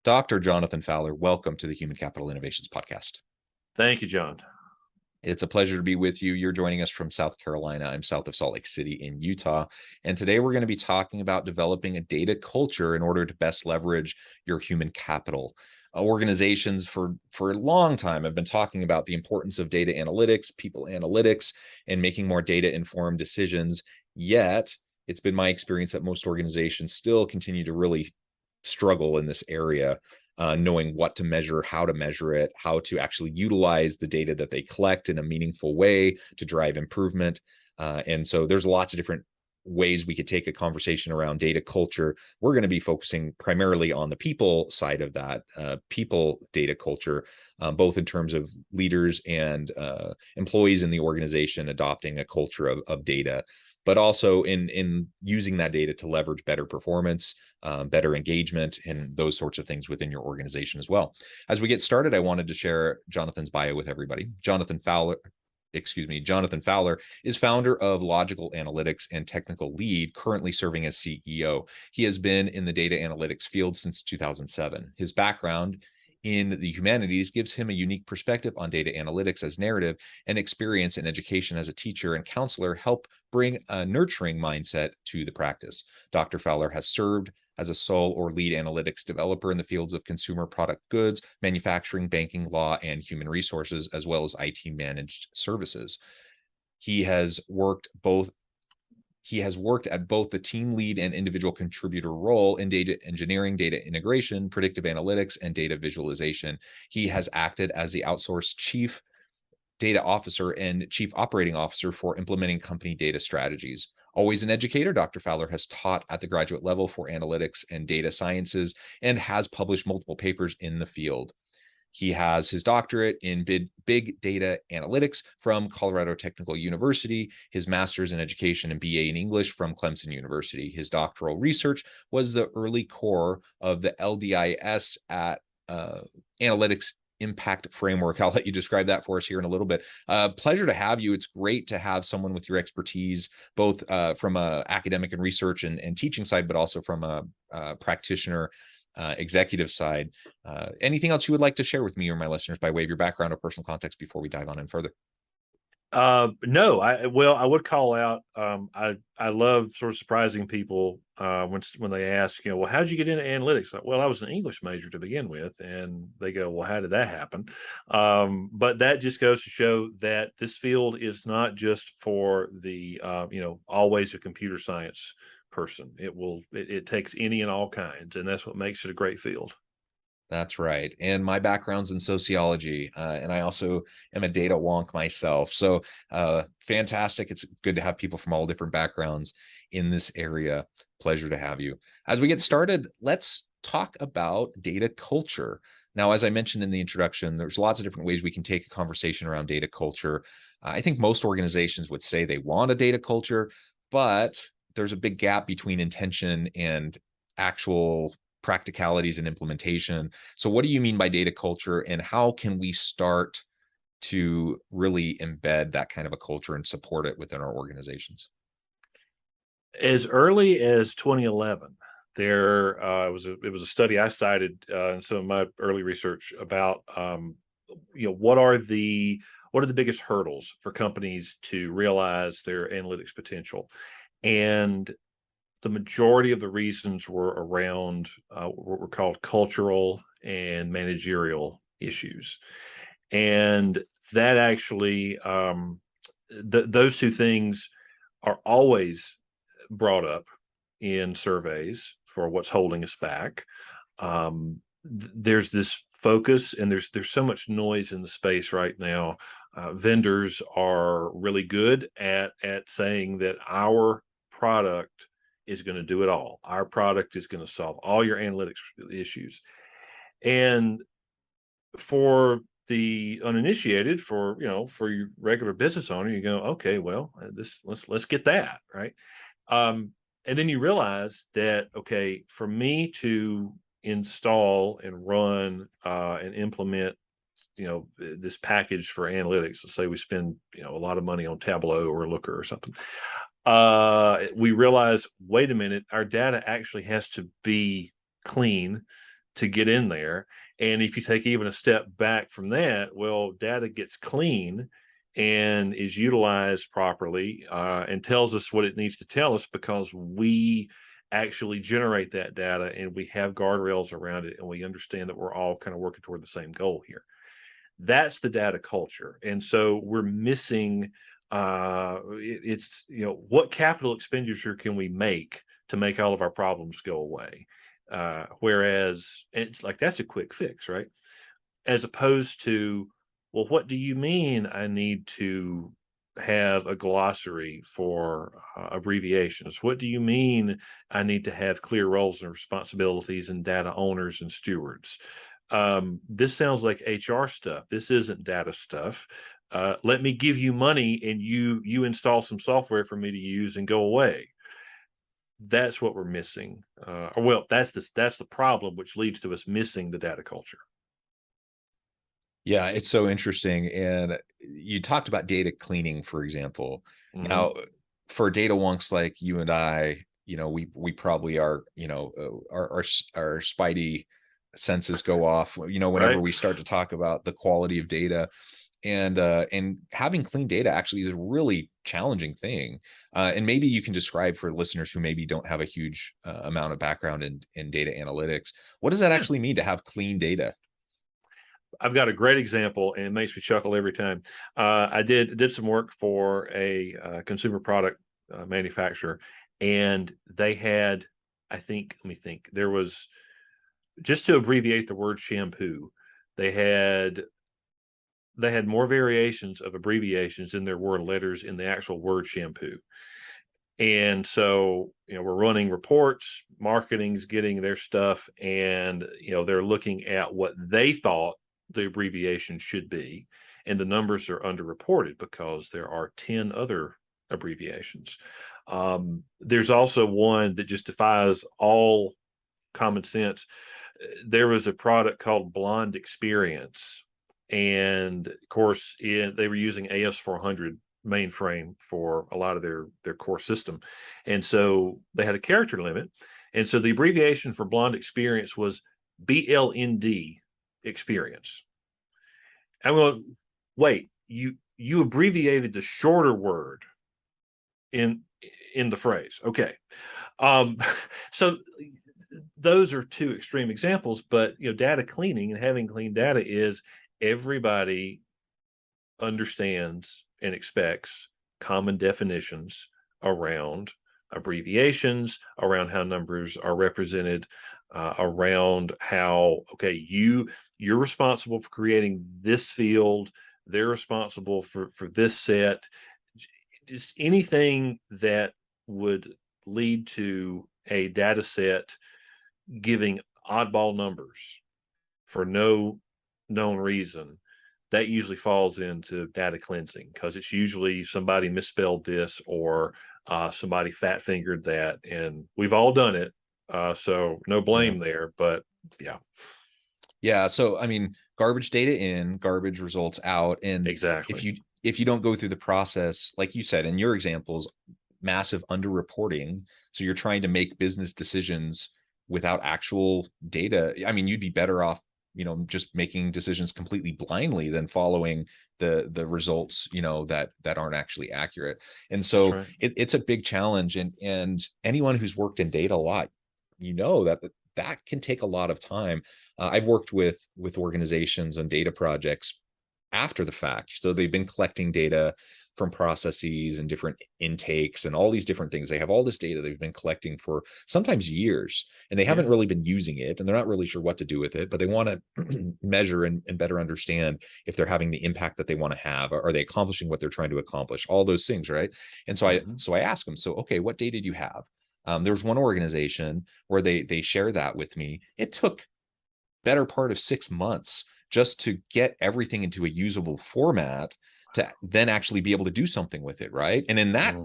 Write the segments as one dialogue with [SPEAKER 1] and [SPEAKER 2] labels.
[SPEAKER 1] Dr. Jonathan Fowler, welcome to the Human Capital Innovations Podcast.
[SPEAKER 2] Thank you, John.
[SPEAKER 1] It's a pleasure to be with you. You're joining us from South Carolina. I'm south of Salt Lake City in Utah. And today we're going to be talking about developing a data culture in order to best leverage your human capital. Organizations for a long time have been talking about the importance of data analytics, people analytics, and making more data-informed decisions. Yet, it's been my experience that most organizations still continue to really struggle in this area, knowing what to measure, how to measure it, how to actually utilize the data that they collect in a meaningful way to drive improvement. And so there's lots of different ways we could take a conversation around data culture. We're going to be focusing primarily on the people side of that, people data culture, both in terms of leaders and employees in the organization adopting a culture of data, but also in using that data to leverage better performance, better engagement, and those sorts of things within your organization as well. As we get started, I wanted to share Jonathan's bio with everybody. Jonathan Fowler is founder of Logical Analytics and technical lead, currently serving as CEO. He has been in the data analytics field since 2007. His background in the humanities gives him a unique perspective on data analytics as narrative, and experience in education as a teacher and counselor help bring a nurturing mindset to the practice. Dr. Fowler has served as a sole or lead analytics developer in the fields of consumer product goods, manufacturing, banking, law, and human resources, as well as IT managed services. He has worked at both the team lead and individual contributor role in data engineering, data integration, predictive analytics, and data visualization. He has acted as the outsourced chief data officer and chief operating officer for implementing company data strategies. Always an educator, Dr. Fowler has taught at the graduate level for analytics and data sciences and has published multiple papers in the field. He has his doctorate in big data analytics from Colorado Technical University, his master's in education and BA in English from Clemson University. His doctoral research was the early core of the LDIS at Analytics Impact Framework. I'll let you describe that for us here in a little bit. Pleasure to have you. It's great to have someone with your expertise, both from a academic and research and teaching side, but also from a practitioner executive side. Anything else you would like to share with me or my listeners by way of your background or personal context before we dive on in further?
[SPEAKER 2] No, I would call out. I love sort of surprising people when they ask, well, how'd you get into analytics? Like, well, I was an English major to begin with, and they go, well, how did that happen? But that just goes to show that this field is not just for the always a computer science person. It takes any and all kinds, and that's what makes it a great field.
[SPEAKER 1] That's right. And my background's in sociology, and I also am a data wonk myself. So fantastic. It's good to have people from all different backgrounds in this area. Pleasure to have you. As we get started, let's talk about data culture. Now, as I mentioned in the introduction, there's lots of different ways we can take a conversation around data culture. I think most organizations would say they want a data culture, but there's a big gap between intention and actual practicalities and implementation. So what do you mean by data culture, and how can we start to really embed that kind of a culture and support it within our organizations?
[SPEAKER 2] As early as 2011, there it was a study I cited in some of my early research about what are the biggest hurdles for companies to realize their analytics potential, and the majority of the reasons were around what were called cultural and managerial issues. And that actually, those two things are always brought up in surveys for what's holding us back. There's this focus, and there's so much noise in the space right now. Vendors are really good at saying that our product is going to do it all. Our product is going to solve all your analytics issues. And for the uninitiated, for your regular business owner, you go, okay, well, let's get that right. And then you realize that, okay, for me to install and run and implement this package for analytics, let's say we spend a lot of money on Tableau or Looker or something, we realize, wait a minute, our data actually has to be clean to get in there. And if you take even a step back from that, well, data gets clean and is utilized properly, and tells us what it needs to tell us, because we actually generate that data and we have guardrails around it, and we understand that we're all kind of working toward the same goal here. That's the data culture. And so we're missing, it's, what capital expenditure can we make to make all of our problems go away? Whereas it's like, that's a quick fix, right? As opposed to, well, what do you mean I need to have a glossary for abbreviations? What do you mean I need to have clear roles and responsibilities and data owners and stewards? This sounds like HR stuff. This isn't data stuff. Let me give you money and you install some software for me to use and go away. That's what we're missing. That's the problem, which leads to us missing the data culture.
[SPEAKER 1] Yeah, it's so interesting. And you talked about data cleaning, for example.
[SPEAKER 2] Mm-hmm.
[SPEAKER 1] Now, for data wonks like you and I, we probably are, our spidey senses go off, whenever
[SPEAKER 2] Right.
[SPEAKER 1] we start to talk about the quality of data. And having clean data actually is a really challenging thing. And maybe you can describe for listeners who maybe don't have a huge amount of background in data analytics. What does that actually mean to have clean data?
[SPEAKER 2] I've got a great example, and it makes me chuckle every time. I did some work for a consumer product manufacturer, and they had, let me think, there was, just to abbreviate the word shampoo, they had more variations of abbreviations than there were letters in the actual word shampoo. And so, we're running reports, marketing's getting their stuff, and, they're looking at what they thought the abbreviation should be, and the numbers are underreported because there are 10 other abbreviations. There's also one that just defies all common sense. There was a product called Blonde Experience, and of course they were using AS400 mainframe for a lot of their core system, and so they had a character limit, and so the abbreviation for Blonde Experience was BLND experience. I'm going, wait, you abbreviated the shorter word in the phrase. Okay. So those are two extreme examples, but data cleaning and having clean data is everybody understands and expects common definitions around abbreviations, around how numbers are represented, around how, okay, you're responsible for creating this field, they're responsible for this set. Just anything that would lead to a data set giving oddball numbers for no known reason, that usually falls into data cleansing, because it's usually somebody misspelled this, or somebody fat fingered that, and we've all done it. So no blame there, but yeah.
[SPEAKER 1] Yeah. So, I mean, garbage data in, garbage results out. And
[SPEAKER 2] exactly,
[SPEAKER 1] if you don't go through the process, like you said, in your examples, massive underreporting. So you're trying to make business decisions without actual data. I mean, you'd be better off, just making decisions completely blindly than following the results, that aren't actually accurate. And so
[SPEAKER 2] right.
[SPEAKER 1] it's a big challenge. And anyone who's worked in data a lot, that can take a lot of time. I've worked with organizations on data projects after the fact. So they've been collecting data from processes and different intakes and all these different things. They have all this data they've been collecting for sometimes years, and they haven't really been using it, and they're not really sure what to do with it, but they want to measure and better understand if they're having the impact that they want to have. Are they accomplishing what they're trying to accomplish? All those things, right? And so I asked them, so, okay, what data do you have? There was one organization where they share that with me. It took better part of 6 months just to get everything into a usable format to then actually be able to do something with it, right? And in that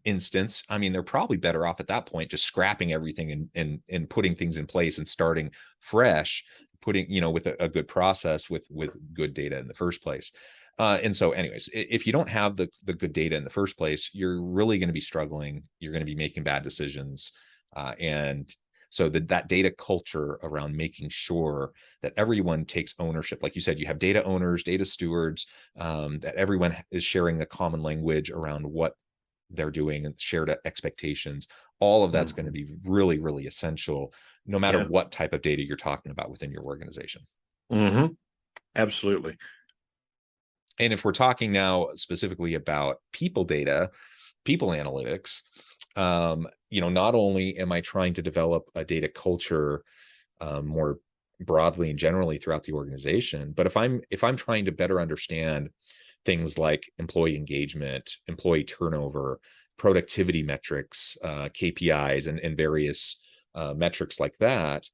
[SPEAKER 1] instance, I mean, they're probably better off at that point just scrapping everything and putting things in place and starting fresh, putting, with a good process with good data in the first place. And so anyways, if you don't have the good data in the first place, you're really going to be struggling. You're going to be making bad decisions. And So that data culture around making sure that everyone takes ownership, like you said, you have data owners, data stewards, that everyone is sharing a common language around what they're doing and shared expectations. All of that's going to be really, really essential, no matter
[SPEAKER 2] Yeah.
[SPEAKER 1] what type of data you're talking about within your organization.
[SPEAKER 2] Absolutely.
[SPEAKER 1] And if we're talking now specifically about people data, people analytics, not only am I trying to develop a data culture more broadly and generally throughout the organization, but if I'm trying to better understand things like employee engagement, employee turnover, productivity metrics, KPIs, and various metrics like that,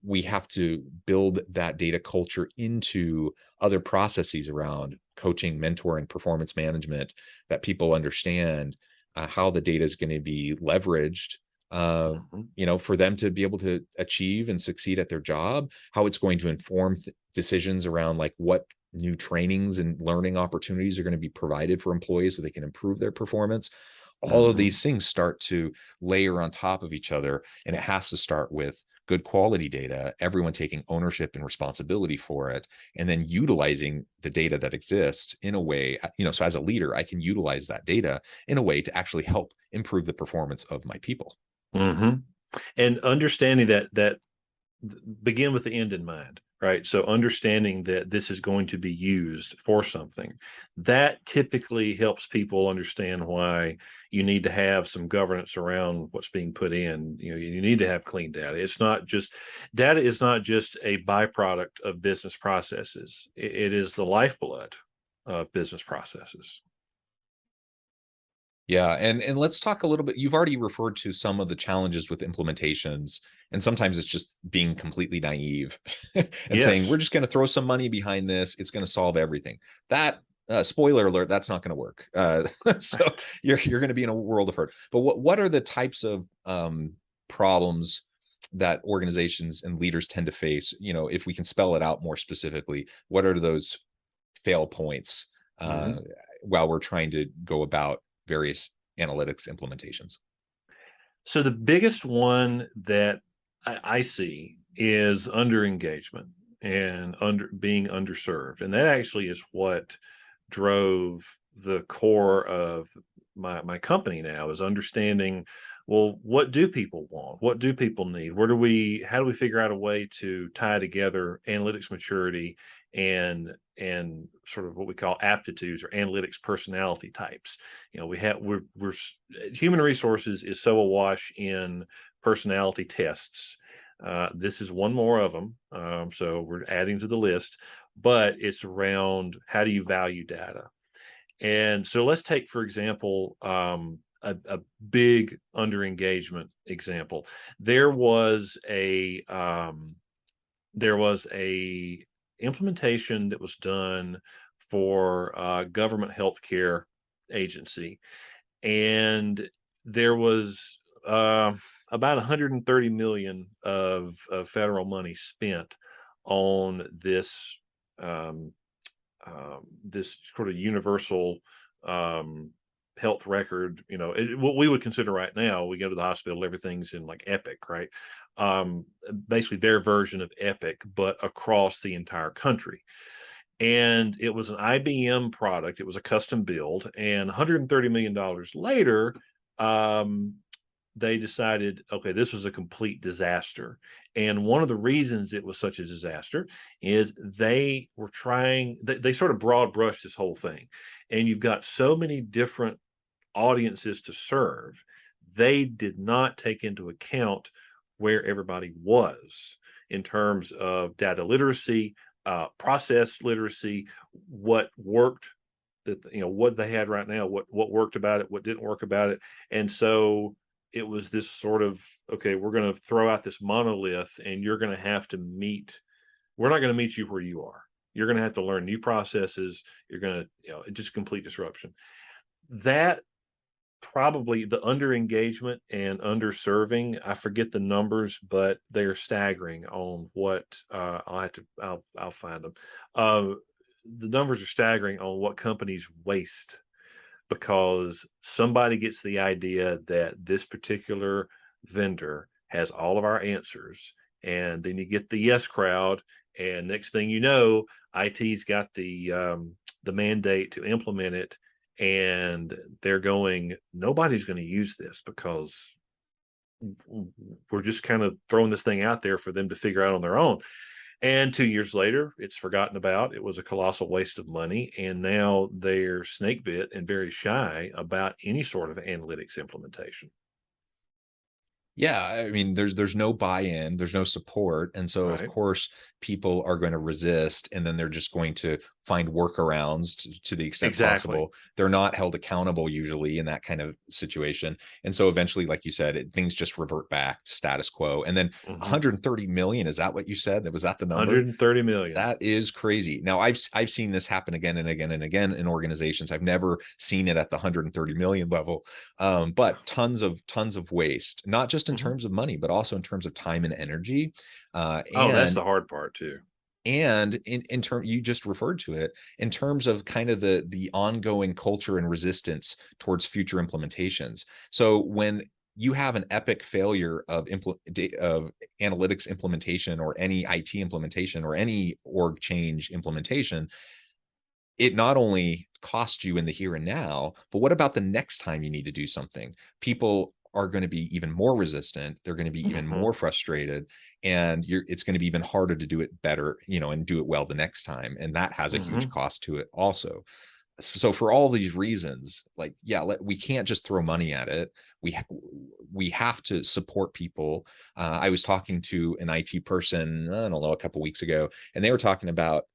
[SPEAKER 1] we have to build that data culture into other processes around coaching, mentoring, performance management, that people understand how the data is going to be leveraged, for them to be able to achieve and succeed at their job, how it's going to inform decisions around like what new trainings and learning opportunities are going to be provided for employees so they can improve their performance. All of these things start to layer on top of each other, and it has to start with good quality data, everyone taking ownership and responsibility for it, and then utilizing the data that exists in a way, so as a leader, I can utilize that data in a way to actually help improve the performance of my people.
[SPEAKER 2] And understanding that begin with the end in mind, right? So understanding that this is going to be used for something, that typically helps people understand why you need to have some governance around what's being put in. You need to have clean data. Data is not just a byproduct of business processes. It is the lifeblood of business processes.
[SPEAKER 1] Yeah, and let's talk a little bit. You've already referred to some of the challenges with implementations, and sometimes it's just being completely naive and saying we're
[SPEAKER 2] Yes.
[SPEAKER 1] just going to throw some money behind this. It's going to solve everything. That spoiler alert, that's not going to work. So
[SPEAKER 2] Right.
[SPEAKER 1] you're going to be in a world of hurt. But what are the types of problems that organizations and leaders tend to face? If we can spell it out more specifically, what are those fail points
[SPEAKER 2] Mhm.
[SPEAKER 1] while we're trying to go about various analytics implementations?
[SPEAKER 2] So the biggest one that I see is under engagement and being underserved, and that actually is what drove the core of my company now, is understanding, well, what do people want? What do people need? How do we figure out a way to tie together analytics maturity and sort of what we call aptitudes or analytics personality types? Human resources is so awash in personality tests. This is one more of them. So we're adding to the list, but it's around, how do you value data? And so let's take, for example, a big under engagement example. There was a implementation that was done for a government healthcare agency, and there was about 130 million of federal money spent on um, this sort of universal health record. What we would consider right now, we go to the hospital, everything's in like Epic, right? Basically their version of Epic, but across the entire country. And it was an IBM product. It was a custom build, and $130 million later, they decided, okay, this was a complete disaster. And one of the reasons it was such a disaster is they sort of broad brushed this whole thing. And you've got so many different audiences to serve. They did not take into account where everybody was in terms of data literacy, process literacy, what worked, what they had right now, what worked about it, what didn't work about it. And so it was this sort of, okay, we're going to throw out this monolith, and we're not going to meet you where you are. You're going to have to learn new processes. You're going to, just complete disruption. That probably the under engagement and underserving, I forget the numbers, but they're staggering on what I'll find them. The numbers are staggering on what companies waste because somebody gets the idea that this particular vendor has all of our answers. And then you get the yes crowd, and next thing you know, IT's got the mandate to implement it, and they're going, nobody's going to use this because we're just kind of throwing this thing out there for them to figure out on their own. And 2 years later, it's forgotten about. It was a colossal waste of money. And now they're snake bit and very shy about any sort of analytics implementation.
[SPEAKER 1] Yeah, I mean, there's no buy-in, there's no support, and so of
[SPEAKER 2] Right.
[SPEAKER 1] course people are going to resist, and then they're just going to find workarounds to the extent
[SPEAKER 2] Exactly.
[SPEAKER 1] possible. They're not held accountable usually in that kind of situation, and so eventually, like you said, things just revert back to status quo. And then
[SPEAKER 2] Mm-hmm.
[SPEAKER 1] 130 million, is that what you said? Was that the number?
[SPEAKER 2] 130 million.
[SPEAKER 1] That is crazy. Now I've seen this happen again and again and again in organizations. I've never seen it at the 130 million level, but tons of waste, not just in
[SPEAKER 2] Mm-hmm.
[SPEAKER 1] terms of money, but also in terms of time and energy.
[SPEAKER 2] Oh, that's
[SPEAKER 1] And
[SPEAKER 2] the hard part too.
[SPEAKER 1] in term, you just referred to it in terms of kind of the ongoing culture and resistance towards future implementations. So when you have an epic failure of analytics implementation, or any IT implementation, or any org change implementation, it not only costs you in the here and now, but what about the next time you need to do something? People are going to be even more resistant. They're going to be even
[SPEAKER 2] Mm-hmm.
[SPEAKER 1] more frustrated, and it's going to be even harder to do it better, and do it well the next time. And that has a
[SPEAKER 2] Mm-hmm.
[SPEAKER 1] huge cost to it also. So for all these reasons, like, yeah, we can't just throw money at it. We have to support people. I was talking to an IT person, I don't know, a couple weeks ago, and they were talking about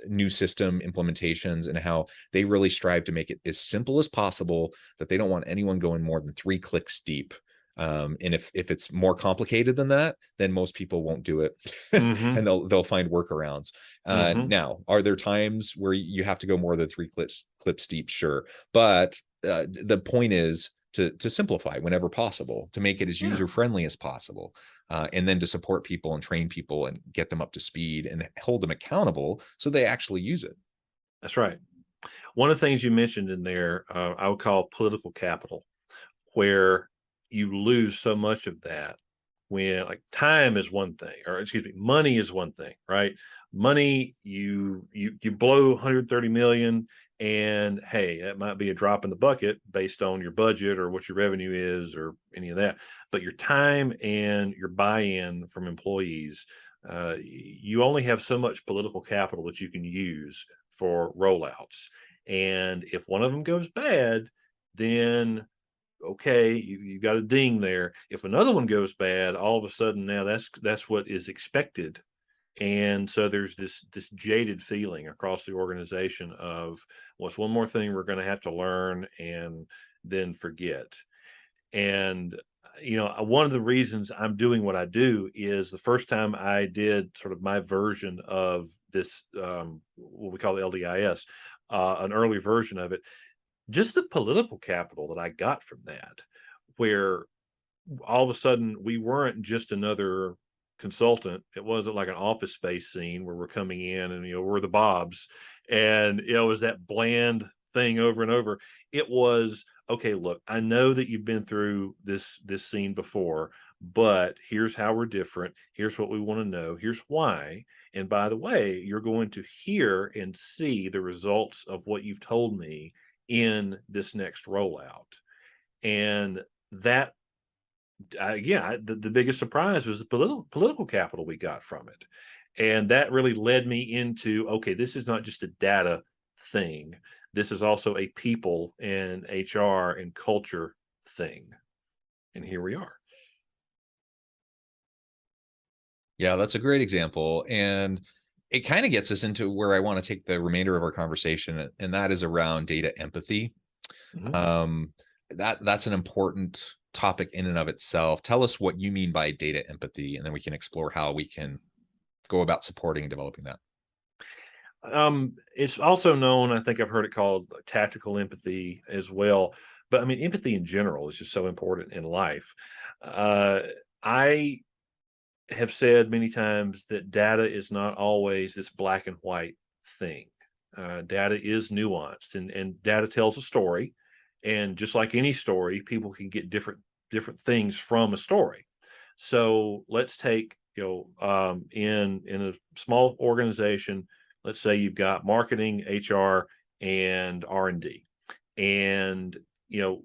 [SPEAKER 1] new system implementations and how they really strive to make it as simple as possible, that they don't want anyone going more than 3 clicks deep. And if it's more complicated than that, then most people won't do it,
[SPEAKER 2] Mm-hmm.
[SPEAKER 1] and they'll find workarounds.
[SPEAKER 2] Mm-hmm.
[SPEAKER 1] Now, are there times where you have to go more than 3 clips deep? Sure, but the point is to simplify whenever possible, to make it as
[SPEAKER 2] Yeah,
[SPEAKER 1] user friendly as possible, and then to support people and train people and get them up to speed and hold them accountable so they actually use it.
[SPEAKER 2] that's right. One of the things you mentioned in there, I would call political capital, where you lose so much of that when, like, time is one thing, or excuse me, money is one thing, right? Money, you blow 130 million, and hey, that might be a drop in the bucket based on your budget or what your revenue is or any of that. But your time and your buy-in from employees, you only have so much political capital that you can use for rollouts. And if one of them goes bad, then okay, you got a ding there. If another one goes bad, all of a sudden now that's what is expected. And so there's this jaded feeling across the organization of, what's one more thing we're going to have to learn and then forget. And one of the reasons I'm doing what I do is, the first time I did sort of my version of this, what we call the LDIS, an early version of it, just the political capital that I got from that, where all of a sudden we weren't just another consultant. It wasn't like an Office Space scene where we're coming in and we're the Bobs, and it was that bland thing over and over. It was, okay, look, I know that you've been through this scene before, but here's how we're different. Here's what we want to know. Here's why. And by the way, you're going to hear and see the results of what you've told me in this next rollout. And that, the biggest surprise was the political capital we got from it. And that really led me into, okay, this is not just a data thing. This is also a people and HR and culture thing. And here we are.
[SPEAKER 1] Yeah, that's a great example. And it kind of gets us into where I want to take the remainder of our conversation, and that is around data empathy.
[SPEAKER 2] Mhm.
[SPEAKER 1] Um, that's an important topic in and of itself. Tell us what you mean by data empathy, and then we can explore how we can go about supporting and developing that.
[SPEAKER 2] It's also known, I think I've heard it called tactical empathy as well. But I mean, empathy in general is just so important in life. I have said many times that data is not always this black and white thing. Data is nuanced, and data tells a story. And just like any story, people can get different things from a story. So let's take, in a small organization, let's say you've got marketing, HR, and R&D. And,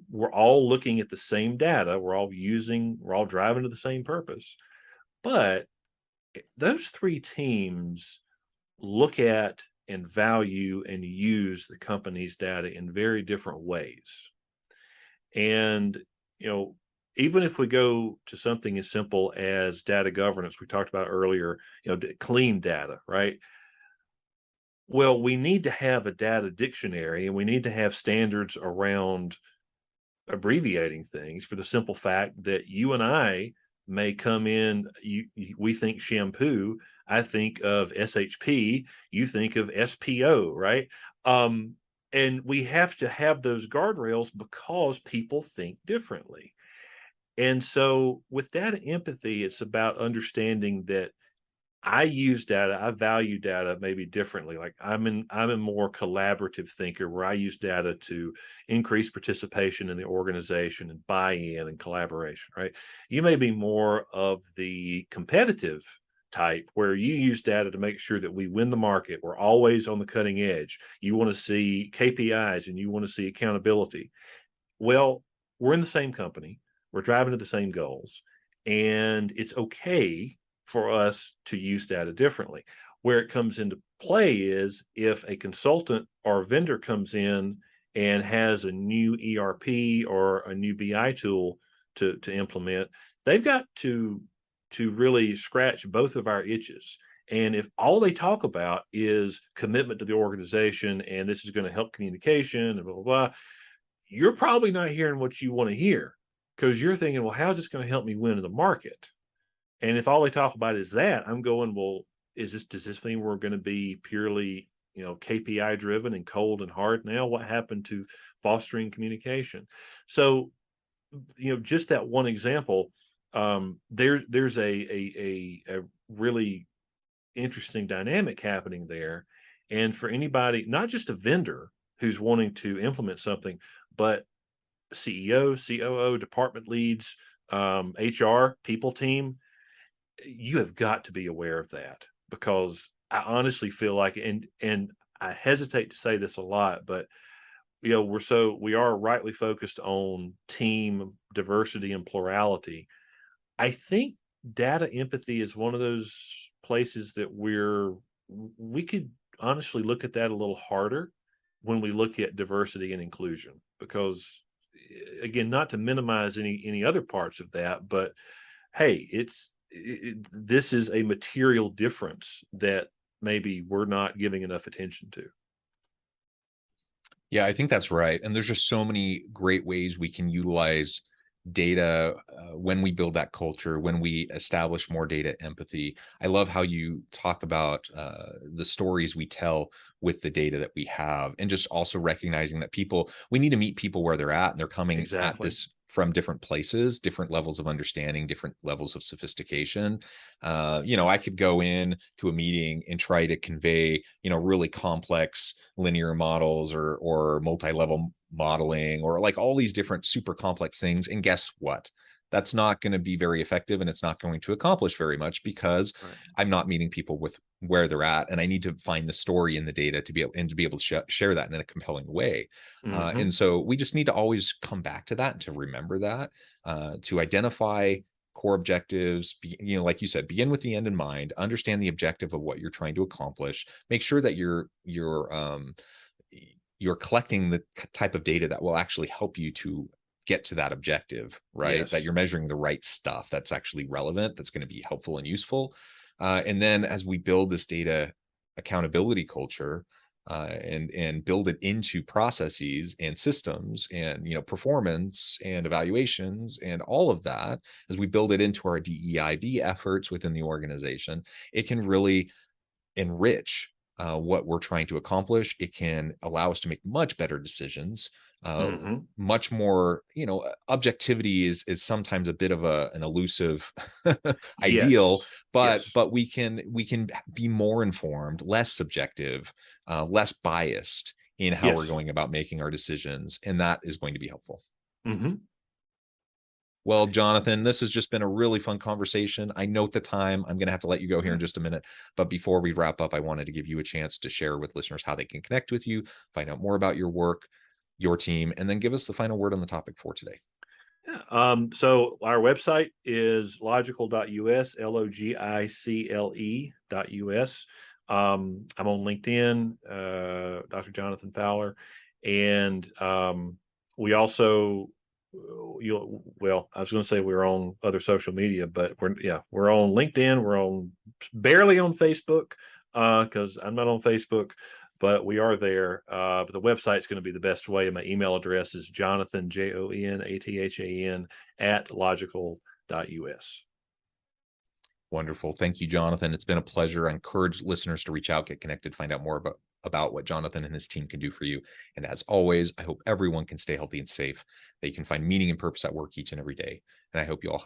[SPEAKER 2] we're all looking at the same data. We're all driving to the same purpose. But those three teams look at and value and use the company's data in very different ways. And, even if we go to something as simple as data governance, we talked about earlier, clean data, right? Well, we need to have a data dictionary and we need to have standards around abbreviating things for the simple fact that you and I may come in, we think shampoo, I think of SHP, you think of SPO, right? And we have to have those guardrails because people think differently. And so with data empathy, it's about understanding that I use data, I value data maybe differently. Like I'm a more collaborative thinker where I use data to increase participation in the organization and buy-in and collaboration, right? You may be more of the competitive type where you use data to make sure that we win the market. We're always on the cutting edge. You want to see KPIs and you want to see accountability. Well, we're in the same company. We're driving to the same goals, and it's okay for us to use data differently. Where it comes into play is if a consultant or vendor comes in and has a new ERP or a new BI tool to implement, they've got to really scratch both of our itches. And if all they talk about is commitment to the organization and this is going to help communication and blah, blah, blah, you're probably not hearing what you want to hear because you're thinking, well, how is this going to help me win in the market? And if all they talk about is that, I'm going, well, does this mean we're going to be purely, KPI driven and cold and hard now? What happened to fostering communication? So, just that one example, there's a really interesting dynamic happening there. And for anybody, not just a vendor who's wanting to implement something, but CEO, COO, department leads, HR, people team, you have got to be aware of that because I honestly feel like, and I hesitate to say this a lot, but we are rightly focused on team diversity and plurality. I think data empathy is one of those places that we could honestly look at that a little harder when we look at diversity and inclusion, because again, not to minimize any other parts of that, but hey, this is a material difference that maybe we're not giving enough attention to.
[SPEAKER 1] Yeah, I think that's right. And there's just so many great ways we can utilize data when we build that culture, when we establish more data empathy. I love how you talk about the stories we tell with the data that we have, and just also recognizing that we need to meet people where they're at, and they're coming at this from different places, different levels of understanding, different levels of sophistication. I could go in to a meeting and try to convey, really complex linear models or multi-level modeling or like all these different super complex things. And guess what? That's not going to be very effective, and it's not going to accomplish very much because I'm not meeting people with where they're at, and I need to find the story in the data to be able to share that in a compelling way. And so we just need to always come back to that and to remember that, to identify core objectives, like you said, begin with the end in mind, understand the objective of what you're trying to accomplish, make sure that you're collecting the type of data that will actually help you to get to that objective, right? Yes. That you're measuring the right stuff that's actually relevant, that's going to be helpful and useful. And then as we build this data accountability culture and build it into processes and systems and, performance and evaluations and all of that, as we build it into our DEIB efforts within the organization, it can really enrich what we're trying to accomplish. It can allow us to make much better decisions, much more, objectivity is sometimes a bit of an elusive ideal, but we can be more informed, less subjective, less biased in how we're going about making our decisions. And that is going to be helpful. Well, Jonathan, this has just been a really fun conversation. I note the time. I'm going to have to let you go here in just a minute. But before we wrap up, I wanted to give you a chance to share with listeners how they can connect with you, find out more about your work, your team, and then give us the final word on the topic for today.
[SPEAKER 2] Yeah. So our website is logical.us, logicle.us. I'm on LinkedIn, Dr. Jonathan Fowler. And we also, I was going to say we're on other social media, but we're on LinkedIn. We're barely on Facebook because I'm not on Facebook, but we are there. But the website's going to be the best way. And my email address is Jonathan, JONATHAN @logical.us.
[SPEAKER 1] Wonderful. Thank you, Jonathan. It's been a pleasure. I encourage listeners to reach out, get connected, find out more about what Jonathan and his team can do for you. And as always, I hope everyone can stay healthy and safe, that you can find meaning and purpose at work each and every day. And I hope you all have